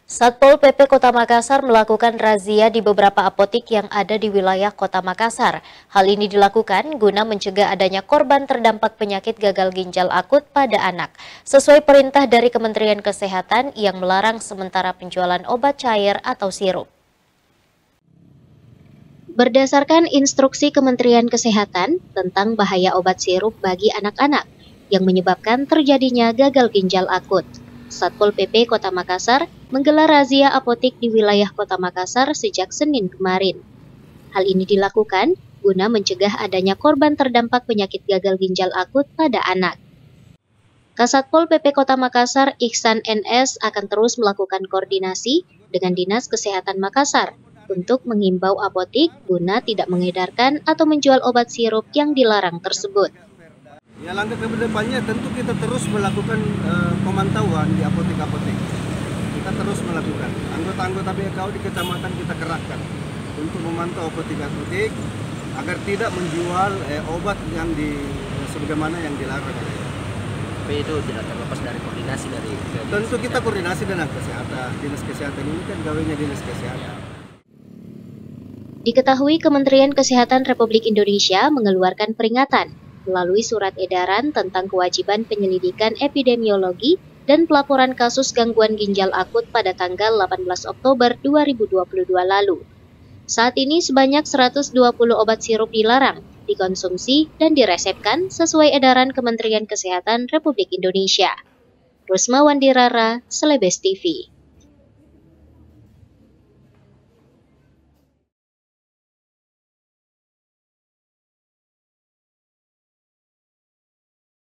Satpol PP Kota Makassar melakukan razia di beberapa apotik yang ada di wilayah Kota Makassar. Hal ini dilakukan guna mencegah adanya korban terdampak penyakit gagal ginjal akut pada anak. Sesuai perintah dari Kementerian Kesehatan yang melarang sementara penjualan obat cair atau sirup. Berdasarkan instruksi Kementerian Kesehatan tentang bahaya obat sirup bagi anak-anak yang menyebabkan terjadinya gagal ginjal akut, Satpol PP Kota Makassar menggelar razia apotik di wilayah Kota Makassar sejak Senin kemarin. Hal ini dilakukan guna mencegah adanya korban terdampak penyakit gagal ginjal akut pada anak. Kasatpol PP Kota Makassar Ihsan NS akan terus melakukan koordinasi dengan Dinas Kesehatan Makassar untuk menghimbau apotik guna tidak mengedarkan atau menjual obat sirup yang dilarang tersebut. Ya, langkah ke depannya tentu kita terus melakukan pemantauan di apotek-apotek. Kita terus melakukan. Anggota-anggota BKU di kecamatan kita kerahkan untuk memantau apotek-apotek agar tidak menjual obat yang sebagaimana yang dilarang. Tapi itu tidak terlepas dari koordinasi dari tentu kita koordinasi dengan kesehatan. Dinas Kesehatan ini kan gawainya Dinas Kesehatan. Diketahui Kementerian Kesehatan Republik Indonesia mengeluarkan peringatan melalui surat edaran tentang kewajiban penyelidikan epidemiologi dan pelaporan kasus gangguan ginjal akut pada tanggal 18 Oktober 2022 lalu. Saat ini sebanyak 120 obat sirup dilarang dikonsumsi dan diresepkan sesuai edaran Kementerian Kesehatan Republik Indonesia. Rusma Wandirara, Celebes TV.